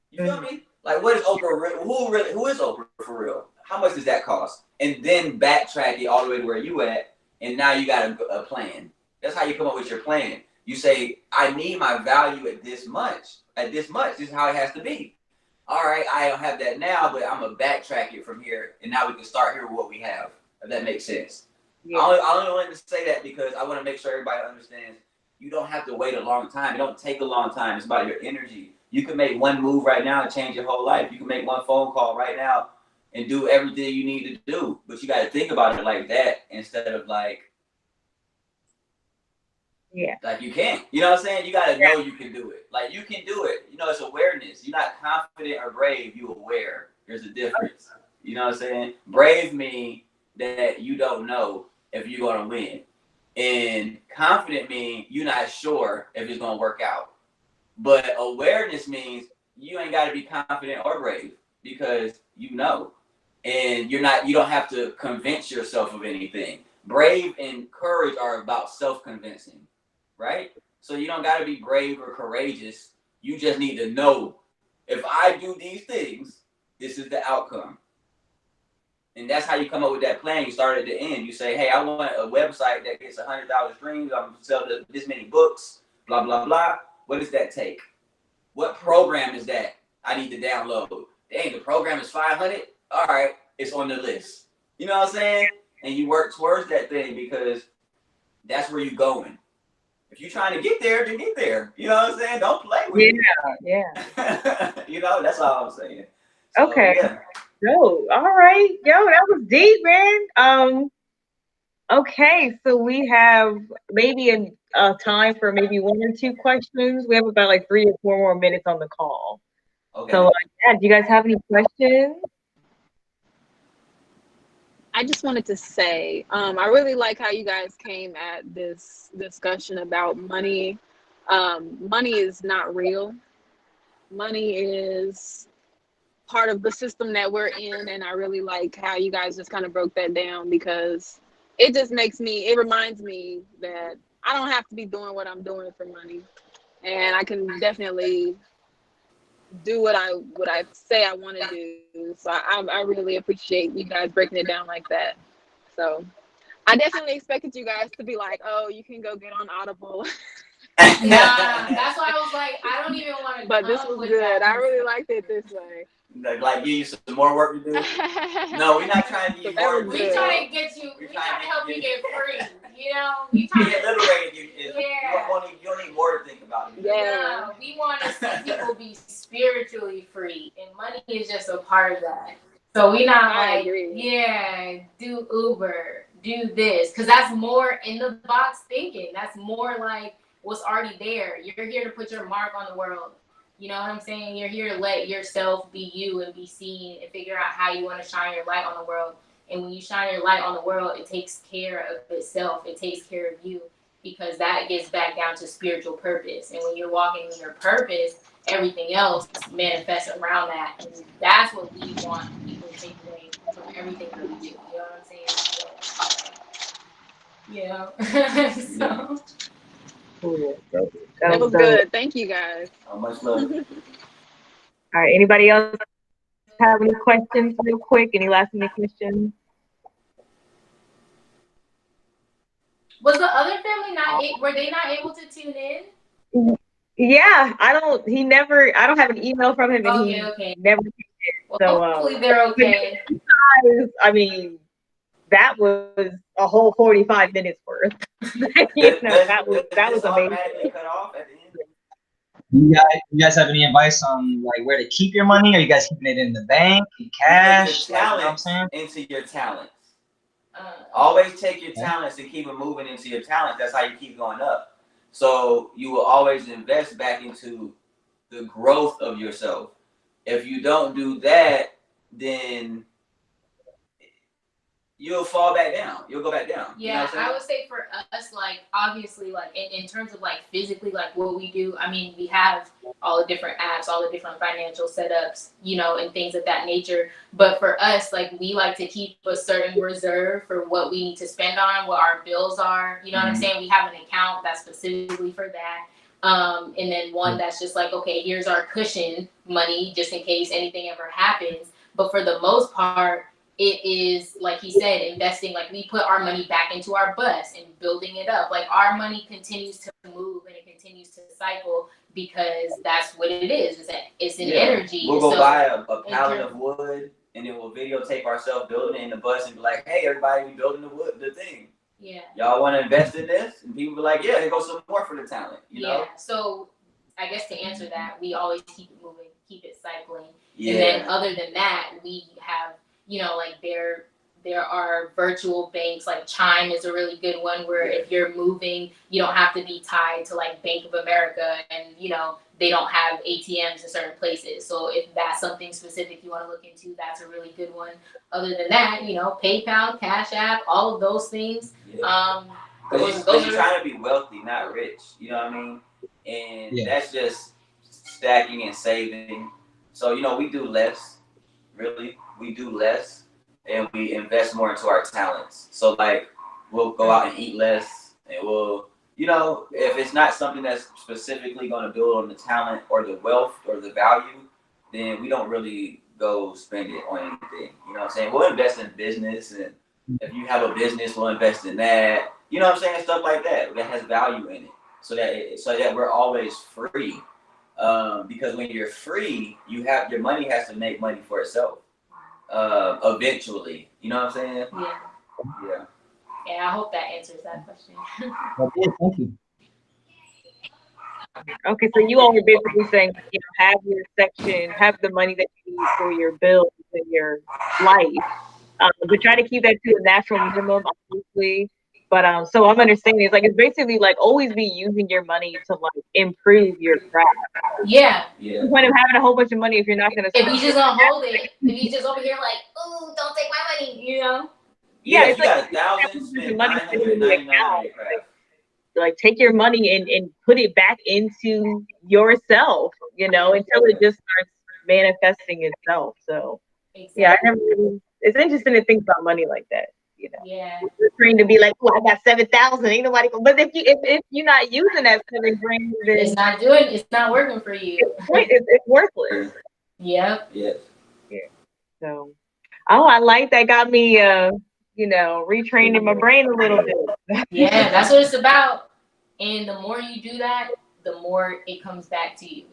[SPEAKER 2] You feel me? Like, what is Oprah? Who is Oprah for real? How much does that cost? And then backtrack it all the way to where you at, and now you got a plan. That's how you come up with your plan. You say, I need my value at this much. At this much, this is how it has to be. All right, I don't have that now, but I'm gonna backtrack it from here, and now we can start here with what we have. If that makes sense. Yeah. I only wanted to say that because I want to make sure everybody understands. You don't have to wait a long time. It don't take a long time. It's about your energy. You can make one move right now and change your whole life. You can make one phone call right now and do everything you need to do. But you got to think about it like that instead of like you can't. You know what I'm saying? You got to know you can do it. Like you can do it. You know, it's awareness. You're not confident or brave. You're aware. There's a difference. You know what I'm saying? Brave means that you don't know if you're going to win. And confident means you're not sure if it's going to work out. But awareness means you ain't got to be confident or brave because you know. And you don't have to convince yourself of anything. Brave and courage are about self-convincing, right? So you don't got to be brave or courageous. You just need to know if I do these things, this is the outcome. And that's how you come up with that plan. You start at the end. You say, hey, I want a website that gets 100,000 streams. I'm going to sell this many books, blah, blah, blah. What does that take? What program is that I need to download? Dang, the program is 500? All right, it's on the list. You know what I'm saying? And you work towards that thing because that's where you're going. If you're trying to get there, then get there. You know what I'm saying? Don't play with it. Yeah. You know, that's all I'm saying. So,
[SPEAKER 4] okay. Yeah. Yo, all right. Yo, that was deep, man. Okay, so we have maybe a time for maybe 1 or 2 questions. We have about like 3 or 4 more minutes on the call. Okay. So, do you guys have any questions?
[SPEAKER 3] I just wanted to say, I really like how you guys came at this discussion about money. Money is not real. Money is part of the system that we're in, and I really like how you guys just kind of broke that down, because it reminds me that I don't have to be doing what I'm doing for money, and I can definitely do what I say I want to do. So I really appreciate you guys breaking it down like that. So I definitely expected you guys to be like, oh, you can go get on Audible.
[SPEAKER 1] Nah, that's why I was like, I don't even want to.
[SPEAKER 3] But this was good. I really liked it this way.
[SPEAKER 2] Like give you some more work to do. No, we're not trying to give you more.
[SPEAKER 1] We trying to get you. We trying to help you get free. You know, we trying to
[SPEAKER 2] liberate you.
[SPEAKER 1] Yeah.
[SPEAKER 2] You don't need more to think about it.
[SPEAKER 1] Yeah, we want to see people be spiritually free, and money is just a part of that. So we not
[SPEAKER 3] I
[SPEAKER 1] like,
[SPEAKER 3] agree.
[SPEAKER 1] yeah, do Uber, do this, because that's more in the box thinking. That's more like what's already there. You're here to put your mark on the world. You know what I'm saying? You're here to let yourself be you and be seen and figure out how you want to shine your light on the world. And when you shine your light on the world, it takes care of itself. It takes care of you, because that gets back down to spiritual purpose. And when you're walking in your purpose, everything else manifests around that. And that's what we want people to take away from everything that we do. You know what I'm saying? So, so.
[SPEAKER 4] Cool.
[SPEAKER 3] That was good. Thank you guys.
[SPEAKER 2] Much love.
[SPEAKER 4] All right. Anybody else have any questions real quick? Any last minute questions?
[SPEAKER 1] Was the other family were they not able to tune in?
[SPEAKER 4] Yeah, I don't have an email from him, and
[SPEAKER 1] Okay.
[SPEAKER 4] never.
[SPEAKER 1] Well,
[SPEAKER 4] So
[SPEAKER 1] hopefully they're okay.
[SPEAKER 4] I mean, that was a whole 45 minutes worth. That was amazing.
[SPEAKER 2] Cut off at the end?
[SPEAKER 5] You guys have any advice on like where to keep your money? Are you guys keeping it in the bank, in cash?
[SPEAKER 2] Your talents,
[SPEAKER 5] you know what I'm saying?
[SPEAKER 2] into your talents. Always take your talents and keep them moving into your talents. That's how you keep going up. So you will always invest back into the growth of yourself. If you don't do that, then you'll fall back down. You'll go back down.
[SPEAKER 1] Yeah,
[SPEAKER 2] you know
[SPEAKER 1] I would say for us, like, obviously, like, in terms of, like, physically, like, what we do, I mean, we have all the different apps, all the different financial setups, you know, and things of that nature. But for us, like, we like to keep a certain reserve for what we need to spend on, what our bills are. You know what I'm saying? We have an account that's specifically for that. And then one that's just like, okay, here's our cushion money just in case anything ever happens. But for the most part, it is, like he said, investing. Like, we put our money back into our bus and building it up. Like, our money continues to move and it continues to cycle, because that's what it is. It's an energy.
[SPEAKER 2] We'll go buy a pallet of wood, and then we'll videotape ourselves building it in the bus and be like, hey, everybody, we building the thing.
[SPEAKER 1] Yeah.
[SPEAKER 2] Y'all want to invest in this? And people be like, yeah, here goes some more for the talent. You know?
[SPEAKER 1] So I guess to answer that, we always keep it moving, keep it cycling.
[SPEAKER 2] Yeah.
[SPEAKER 1] And then other than that, we have, you know, like there are virtual banks, like Chime is a really good one, where if you're moving, you don't have to be tied to like Bank of America, and, you know, they don't have ATMs in certain places. So if that's something specific you want to look into, that's a really good one. Other than that, you know, PayPal, Cash App, all of those things.
[SPEAKER 2] Because you're trying to be wealthy, not rich. You know what I mean? And that's just stacking and saving. So, you know, we do less. Really, we do less, and we invest more into our talents. So, like, we'll go out and eat less, and we'll, you know, if it's not something that's specifically going to build on the talent or the wealth or the value, then we don't really go spend it on anything. You know what I'm saying? We'll invest in business, and if you have a business, we'll invest in that. You know what I'm saying? Stuff like that has value in it, so that we're always free. Because when you're free, your money has to make money for itself. Eventually, you know what I'm saying? Yeah.
[SPEAKER 1] Yeah, I hope that answers that question.
[SPEAKER 5] Okay, thank you.
[SPEAKER 4] Okay, so you all were basically saying, you know, have your section, have the money that you need for your bills and your life, but try to keep that to a natural minimum, obviously. But so I'm understanding it's basically like always be using your money to like improve your craft.
[SPEAKER 1] Yeah.
[SPEAKER 4] The point of having a whole bunch of money if you're not gonna.
[SPEAKER 1] If you just gonna hold it, if you just over here like, ooh, don't take my money, you know.
[SPEAKER 2] Yeah,
[SPEAKER 4] it's
[SPEAKER 2] if you got 1,000,
[SPEAKER 4] the
[SPEAKER 2] spend
[SPEAKER 4] money sitting in the
[SPEAKER 2] 999 on
[SPEAKER 4] account.
[SPEAKER 2] your craft.
[SPEAKER 4] Like take your money and put it back into yourself, until it just starts manifesting itself. So yeah, I
[SPEAKER 1] Exactly.
[SPEAKER 4] never really, it's interesting to think about money like that.
[SPEAKER 1] Yeah.
[SPEAKER 4] We're trained to be like, oh, I got 7,000, ain't nobody. But if you're not using that 7 grand, then
[SPEAKER 1] It's not working for you.
[SPEAKER 4] it's worthless.
[SPEAKER 1] Yep.
[SPEAKER 2] Yes.
[SPEAKER 4] Yeah. So, oh, I like that. Got me, retraining my brain a little bit.
[SPEAKER 1] Yeah, that's what it's about. And the more you do that, the more it comes back to you.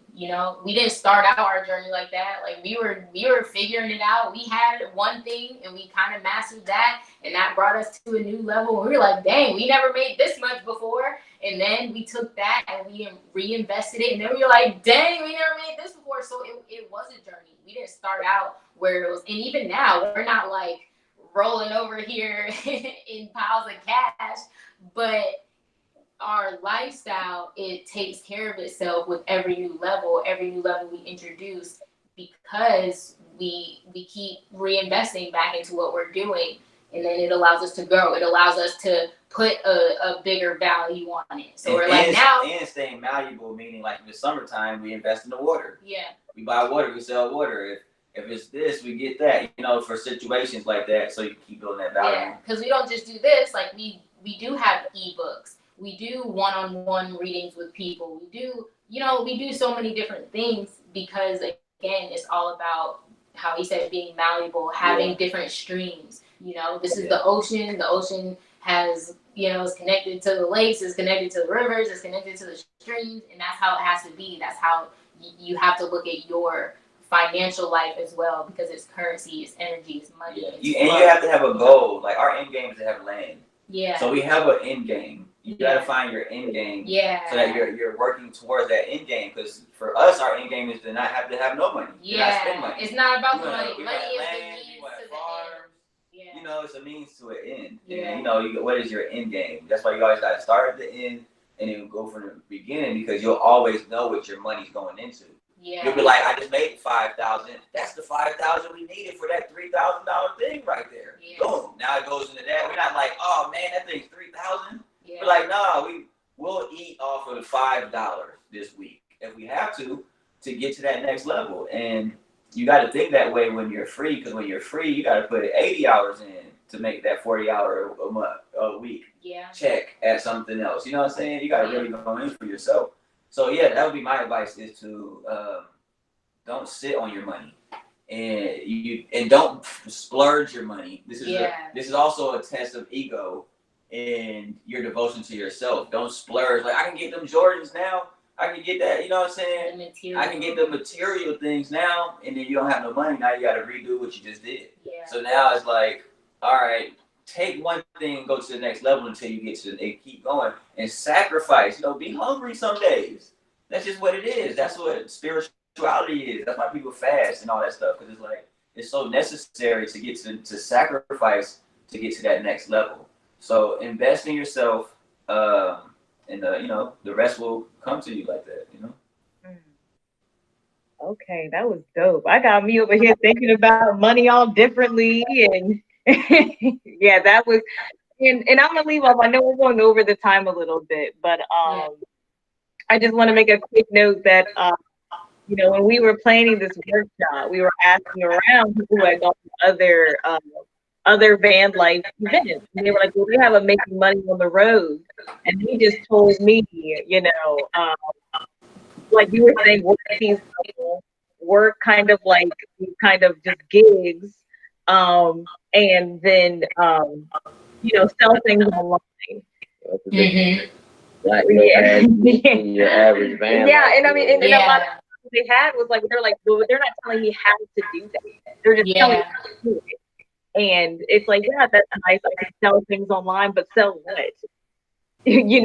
[SPEAKER 1] We didn't start out our journey like that. Like we were figuring it out. We had one thing and we kind of mastered that, and that brought us to a new level. And we were like, dang, we never made this much before. And then we took that and we reinvested it, and then we were like, dang, we never made this before. So it was a journey. We didn't start out where it was, and even now we're not like rolling over here in piles of cash, but our lifestyle, it takes care of itself with every new level we introduce, because we keep reinvesting back into what we're doing, and then it allows us to grow. It allows us to put a bigger value on it. So we're like now
[SPEAKER 2] and staying malleable, meaning like in the summertime we invest in the water.
[SPEAKER 1] Yeah.
[SPEAKER 2] We buy water, we sell water. If it's this, we get that, for situations like that, so you can keep building that value.
[SPEAKER 1] Yeah, because we don't just do this. Like we do have ebooks. We do one-on-one readings with people. We do so many different things, because again, it's all about, how he said, being malleable, having different streams. This is the ocean. The ocean has, is connected to the lakes, is connected to the rivers, is connected to the streams, and that's how it has to be. That's how you have to look at your financial life as well, because it's currency, it's energy, it's money.
[SPEAKER 2] You have to have a goal. Like our end game is to have land.
[SPEAKER 1] Yeah.
[SPEAKER 2] So we have an end game. You got to find your end game.
[SPEAKER 1] Yeah.
[SPEAKER 2] So that you're working towards that end game. Because for us, our end game is to not have to have no money. To not spend money.
[SPEAKER 1] It's not about the money.
[SPEAKER 2] You
[SPEAKER 1] Money
[SPEAKER 2] want
[SPEAKER 1] is
[SPEAKER 2] land,
[SPEAKER 1] the means
[SPEAKER 2] you want
[SPEAKER 1] to the
[SPEAKER 2] farms.
[SPEAKER 1] end.
[SPEAKER 2] It's a means to an end.
[SPEAKER 1] Yeah.
[SPEAKER 2] And what is your end game? That's why you always got to start at the end and then go from the beginning, because you'll always know what your money's going into.
[SPEAKER 1] Yeah.
[SPEAKER 2] You'll be like, I just made $5,000. That's the $5,000 we needed for that $3,000 thing right there.
[SPEAKER 1] Yeah.
[SPEAKER 2] Boom. Now it goes into that. We're not like, oh man, that thing's $3,000.
[SPEAKER 1] Yeah.
[SPEAKER 2] We're like, nah, we'll eat off of the $5 this week if we have to get to that next level. And you got to think that way when you're free, because when you're free, you got to put 80 hours in to make that 40-hour a week check at something else. You know what I'm saying? You got to really go in for yourself. So yeah, that would be my advice, is to don't sit on your money, and don't splurge your money. This is also a test of ego and your devotion to yourself. Don't splurge. Like, I can get them Jordans now. I can get that. You know what I'm saying? I can get the material things now, and then you don't have no money. Now you got to redo what you just did.
[SPEAKER 1] Yeah.
[SPEAKER 2] So now it's like, all right, take one thing and go to the next level until you get to and keep going and sacrifice. Be hungry some days. That's just what it is. That's what spirituality is. That's why people fast and all that stuff, because it's like it's so necessary to get to sacrifice to get to that next level. So invest in yourself, and the rest will come to you like that.
[SPEAKER 4] Okay, that was dope. I got me over here thinking about money all differently, and yeah, that was. And I'm gonna leave off. I know we're going over the time a little bit, but I just want to make a quick note that when we were planning this workshop, we were asking around people who had gone to other van life events. And they were like, well, we have a making money on the road. And he just told me, like you were saying, work kind of like just gigs, and then sell things online.
[SPEAKER 6] Mm-hmm. Like your average van.
[SPEAKER 4] Yeah, and I mean, and a lot of they had was like, they're like, well, they're not telling me how to do that. They're just telling me how to do it. And it's like, yeah, that's nice. I can sell things online, but sell what? You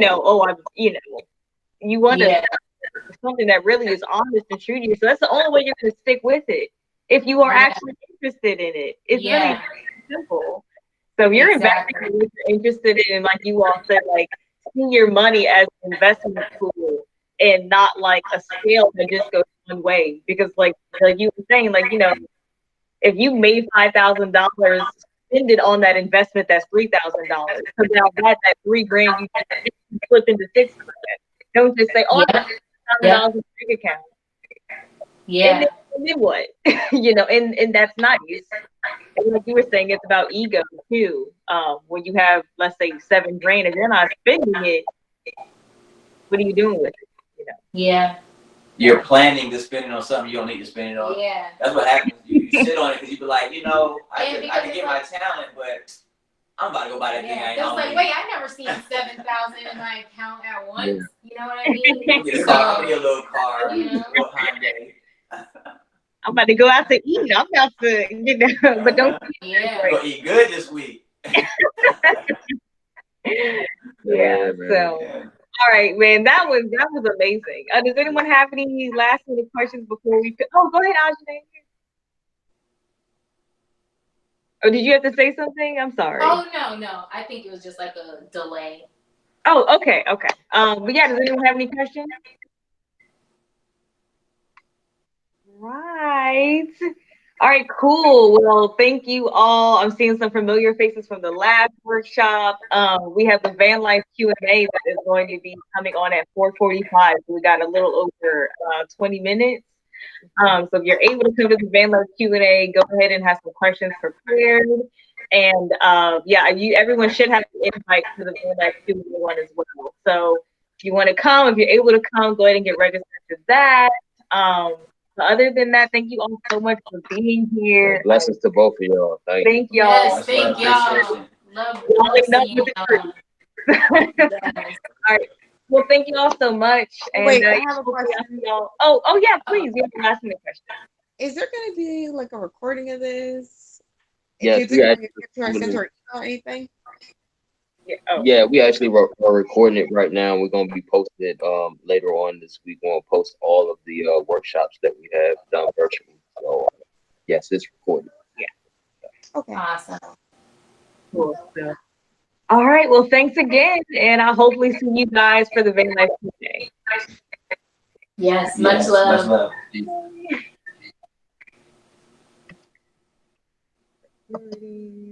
[SPEAKER 4] want to something that really is honest and true to you. So that's the only way you're going to stick with it. If you are actually interested in it, it's really very simple. So if you're investing in what you're interested in, like you all said, like see your money as an investment tool and not like a scale that just goes one way. Because like you were saying, like, if you made $5,000 spend it on that investment that's $3,000. So now that $3,000 you flip into $6,000. Don't just say, "Oh, I got $6,000 in the bank account."
[SPEAKER 1] Yeah.
[SPEAKER 4] And then what? You know, and that's nice. And like you were saying, it's about ego too. When you have, let's say, $7,000, if you're not spending it, what are you doing with it? You know?
[SPEAKER 1] Yeah.
[SPEAKER 2] You're planning to spend it on something you don't need to spend it on.
[SPEAKER 1] Yeah.
[SPEAKER 2] That's what happens. You sit on it because you be like, you know, I can get my talent, but I'm about to go buy that thing.
[SPEAKER 1] It was like, wait, I never seen 7,000 in my account at once. You know what I mean?
[SPEAKER 2] I'm gonna get a little car, a little Hyundai.
[SPEAKER 4] I'm about to go out to eat. I'm about to, you know, but don't.
[SPEAKER 1] Yeah.
[SPEAKER 2] We're gonna eat good this week.
[SPEAKER 4] Yeah. So, all right, man, that was amazing. Does anyone have any last minute questions before we? Oh, go ahead, Ajane. Or did you have to say something? I'm sorry.
[SPEAKER 1] Oh no. I think it was just like a delay.
[SPEAKER 4] Oh, okay. But yeah, does anyone have any questions? Right. All right, cool. Well, thank you all. I'm seeing some familiar faces from the last workshop. We have the van life Q&A that is going to be coming on at 4:45. So we got a little over 20 minutes. So if you're able to come to the van life Q&A, go ahead and have some questions prepared. And yeah, everyone should have an invite to the van life Q&A one as well. So if you want to come, if you're able to come, go ahead and get registered for that. But other than that, thank you all so much for being here.
[SPEAKER 6] Blessings to both of y'all. Thank
[SPEAKER 4] y'all.
[SPEAKER 1] Yes, thank y'all. Love seeing y'all.
[SPEAKER 3] Yes.
[SPEAKER 4] All right. Well, thank you all so much. And,
[SPEAKER 3] wait, I have a question.
[SPEAKER 4] Oh yeah, please. You have to ask me a question.
[SPEAKER 3] Is there going to be like a recording of this?
[SPEAKER 6] Yes,
[SPEAKER 3] we actually send her email or anything?
[SPEAKER 6] Yeah, we actually are recording it right now. We're going to be posting it later on this week. We're going to post all of the workshops that we have done virtually. So yes, it's recorded.
[SPEAKER 4] Yeah.
[SPEAKER 3] Okay.
[SPEAKER 1] Awesome.
[SPEAKER 4] Cool. So, all right. Well, thanks again, and I'll hopefully see you guys for the van life today.
[SPEAKER 1] Yes, much love.
[SPEAKER 2] Much love.